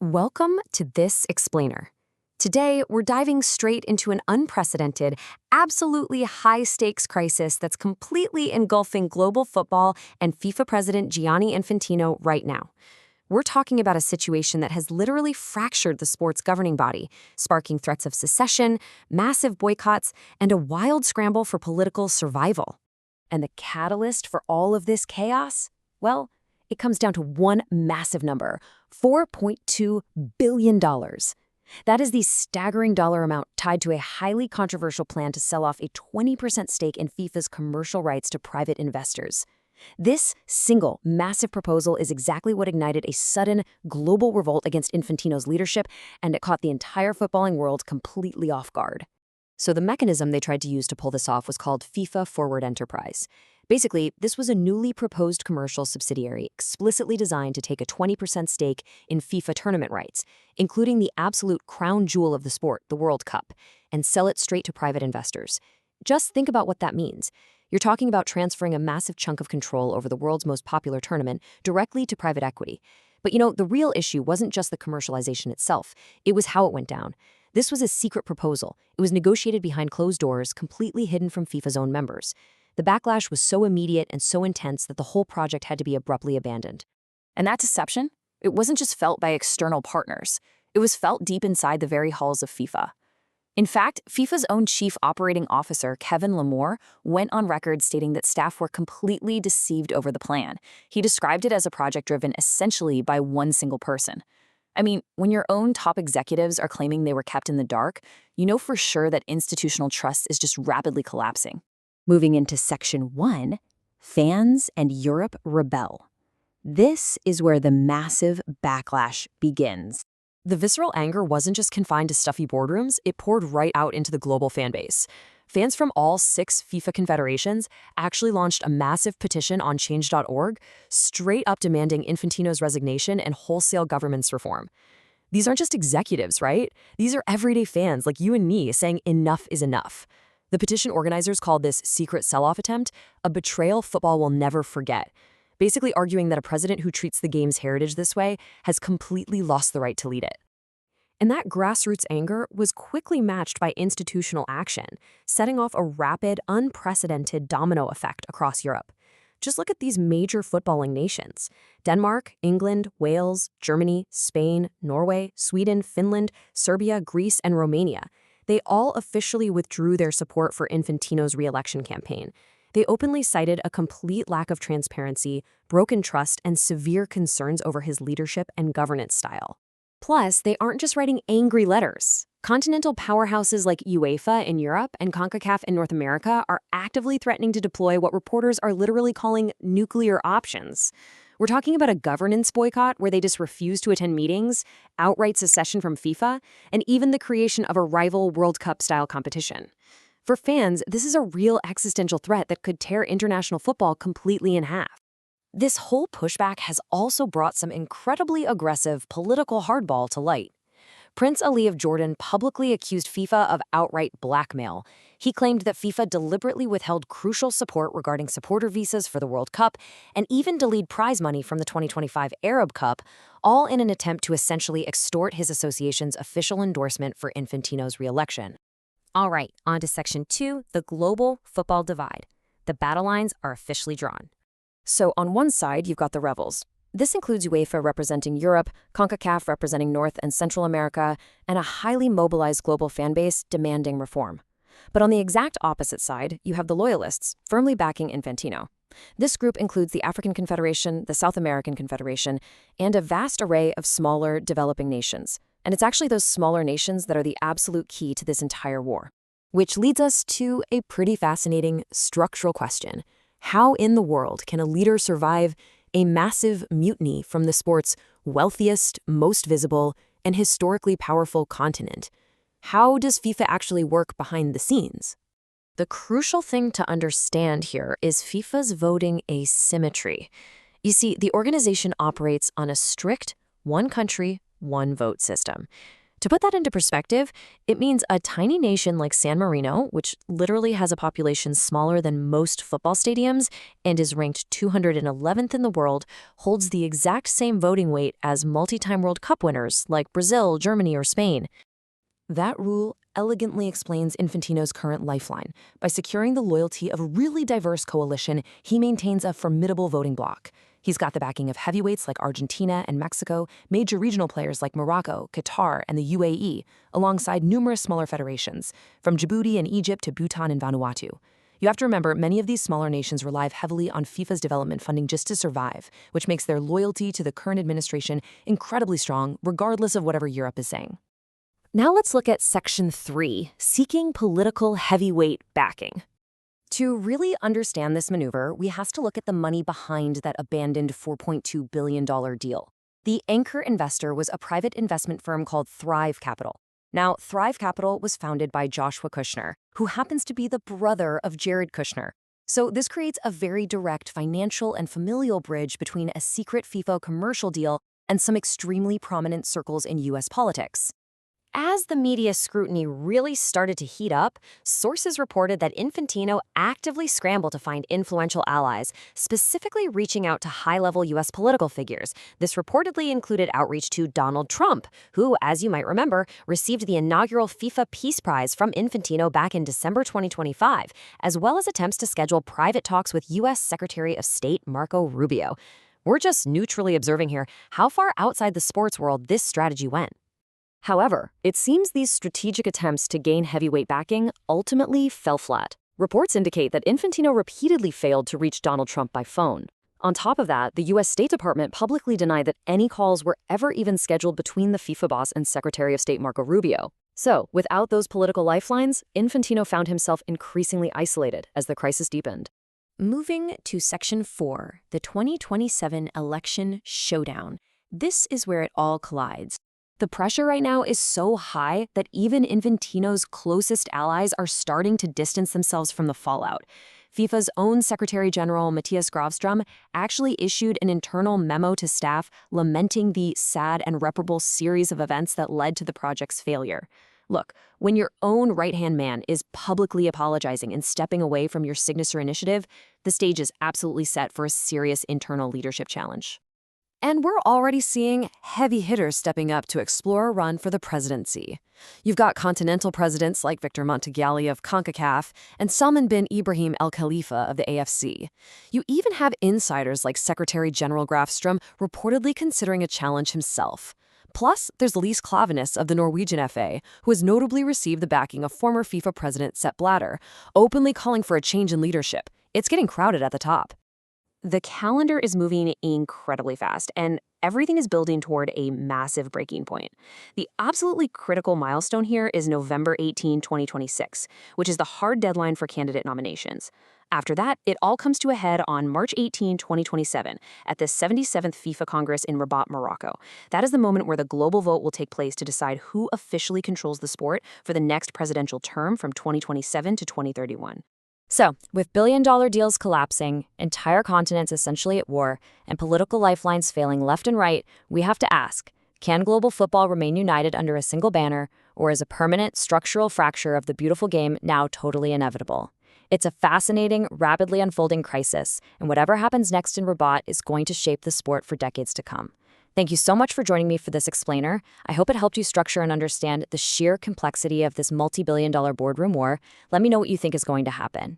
Welcome to This Explainer. Today, we're diving straight into an unprecedented, absolutely high-stakes crisis that's completely engulfing global football and FIFA President Gianni Infantino right now. We're talking about a situation that has literally fractured the sport's governing body, sparking threats of secession, massive boycotts, and a wild scramble for political survival. And the catalyst for all of this chaos? Well, it comes down to one massive number, $4.2 billion. That is the staggering dollar amount tied to a highly controversial plan to sell off a 20% stake in FIFA's commercial rights to private investors. This single massive proposal is exactly what ignited a sudden global revolt against Infantino's leadership, and it caught the entire footballing world completely off guard. So the mechanism they tried to use to pull this off was called FIFA Forward Enterprise. Basically, this was a newly proposed commercial subsidiary explicitly designed to take a 20% stake in FIFA tournament rights, including the absolute crown jewel of the sport, the World Cup, and sell it straight to private investors. Just think about what that means. You're talking about transferring a massive chunk of control over the world's most popular tournament directly to private equity. But the real issue wasn't just the commercialization itself, it was how it went down. This was a secret proposal. It was negotiated behind closed doors, completely hidden from FIFA's own members. The backlash was so immediate and so intense that the whole project had to be abruptly abandoned. And that deception? It wasn't just felt by external partners. It was felt deep inside the very halls of FIFA. In fact, FIFA's own chief operating officer, Kevin Lamore, went on record stating that staff were completely deceived over the plan. He described it as a project driven essentially by one single person. I mean, when your own top executives are claiming they were kept in the dark, you know for sure that institutional trust is just rapidly collapsing. Moving into Section 1, Fans and Europe Rebel. This is where the massive backlash begins. The visceral anger wasn't just confined to stuffy boardrooms, it poured right out into the global fan base. Fans from all 6 FIFA confederations actually launched a massive petition on change.org, straight up demanding Infantino's resignation and wholesale governance reform. These aren't just executives, right? These are everyday fans like you and me saying enough is enough. The petition organizers called this secret sell-off attempt a betrayal football will never forget, basically arguing that a president who treats the game's heritage this way has completely lost the right to lead it. And that grassroots anger was quickly matched by institutional action, setting off a rapid, unprecedented domino effect across Europe. Just look at these major footballing nations: Denmark, England, Wales, Germany, Spain, Norway, Sweden, Finland, Serbia, Greece, and Romania. They all officially withdrew their support for Infantino's re-election campaign. They openly cited a complete lack of transparency, broken trust, and severe concerns over his leadership and governance style. Plus, they aren't just writing angry letters. Continental powerhouses like UEFA in Europe and CONCACAF in North America are actively threatening to deploy what reporters are literally calling nuclear options. We're talking about a governance boycott where they just refuse to attend meetings, outright secession from FIFA, and even the creation of a rival World Cup-style competition. For fans, this is a real existential threat that could tear international football completely in half. This whole pushback has also brought some incredibly aggressive political hardball to light. Prince Ali of Jordan publicly accused FIFA of outright blackmail. He claimed that FIFA deliberately withheld crucial support regarding supporter visas for the World Cup and even delayed prize money from the 2025 Arab Cup, all in an attempt to essentially extort his association's official endorsement for Infantino's re-election. All right, on to Section 2, the global football divide. The battle lines are officially drawn. So on one side, you've got the rebels. This includes UEFA representing Europe, CONCACAF representing North and Central America, and a highly mobilized global fan base demanding reform. But on the exact opposite side, you have the loyalists, firmly backing Infantino. This group includes the African Confederation, the South American Confederation, and a vast array of smaller, developing nations. And it's actually those smaller nations that are the absolute key to this entire war. Which leads us to a pretty fascinating structural question. How in the world can a leader survive a massive mutiny from the sport's wealthiest, most visible, and historically powerful continent? How does FIFA actually work behind the scenes? The crucial thing to understand here is FIFA's voting asymmetry. You see, the organization operates on a strict one country, one vote system. To put that into perspective, it means a tiny nation like San Marino, which literally has a population smaller than most football stadiums and is ranked 211th in the world, holds the exact same voting weight as multi-time World Cup winners like Brazil, Germany, or Spain. That rule elegantly explains Infantino's current lifeline. By securing the loyalty of a really diverse coalition, he maintains a formidable voting bloc. He's got the backing of heavyweights like Argentina and Mexico, major regional players like Morocco, Qatar, and the UAE, alongside numerous smaller federations, from Djibouti and Egypt to Bhutan and Vanuatu. You have to remember, many of these smaller nations rely heavily on FIFA's development funding just to survive, which makes their loyalty to the current administration incredibly strong, regardless of whatever Europe is saying. Now let's look at Section 3, Seeking Political Heavyweight Backing. To really understand this maneuver, we have to look at the money behind that abandoned $4.2 billion deal. The anchor investor was a private investment firm called Thrive Capital. Now, Thrive Capital was founded by Joshua Kushner, who happens to be the brother of Jared Kushner. So this creates a very direct financial and familial bridge between a secret FIFA commercial deal and some extremely prominent circles in U.S. politics. As the media scrutiny really started to heat up, sources reported that Infantino actively scrambled to find influential allies, specifically reaching out to high-level U.S. political figures. This reportedly included outreach to Donald Trump, who, as you might remember, received the inaugural FIFA Peace Prize from Infantino back in December 2025, as well as attempts to schedule private talks with U.S. Secretary of State Marco Rubio. We're just neutrally observing here how far outside the sports world this strategy went. However, it seems these strategic attempts to gain heavyweight backing ultimately fell flat. Reports indicate that Infantino repeatedly failed to reach Donald Trump by phone. On top of that, the U.S. State Department publicly denied that any calls were ever even scheduled between the FIFA boss and Secretary of State Marco Rubio. So, without those political lifelines, Infantino found himself increasingly isolated as the crisis deepened. Moving to Section 4, the 2027 Election Showdown. This is where it all collides. The pressure right now is so high that even Infantino's closest allies are starting to distance themselves from the fallout. FIFA's own Secretary General Matthias Grafström actually issued an internal memo to staff lamenting the sad and reparable series of events that led to the project's failure. Look, when your own right-hand man is publicly apologizing and stepping away from your signature initiative, the stage is absolutely set for a serious internal leadership challenge. And we're already seeing heavy hitters stepping up to explore a run for the presidency. You've got continental presidents like Victor Montagliali of CONCACAF and Salman bin Ibrahim Al Khalifa of the AFC. You even have insiders like Secretary General Grafström reportedly considering a challenge himself. Plus, there's Lise Klaveness of the Norwegian FA, who has notably received the backing of former FIFA president Sepp Blatter, openly calling for a change in leadership. It's getting crowded at the top. The calendar is moving incredibly fast, and everything is building toward a massive breaking point. The absolutely critical milestone here is November 18, 2026, which is the hard deadline for candidate nominations. After that, it all comes to a head on March 18, 2027, at the 77th FIFA Congress in Rabat, Morocco. That is the moment where the global vote will take place to decide who officially controls the sport for the next presidential term from 2027 to 2031. So, with billion-dollar deals collapsing, entire continents essentially at war, and political lifelines failing left and right, we have to ask, can global football remain united under a single banner, or is a permanent structural fracture of the beautiful game now totally inevitable? It's a fascinating, rapidly unfolding crisis, and whatever happens next in Rabat is going to shape the sport for decades to come. Thank you so much for joining me for this explainer. I hope it helped you structure and understand the sheer complexity of this multi-billion-dollar boardroom war. Let me know what you think is going to happen.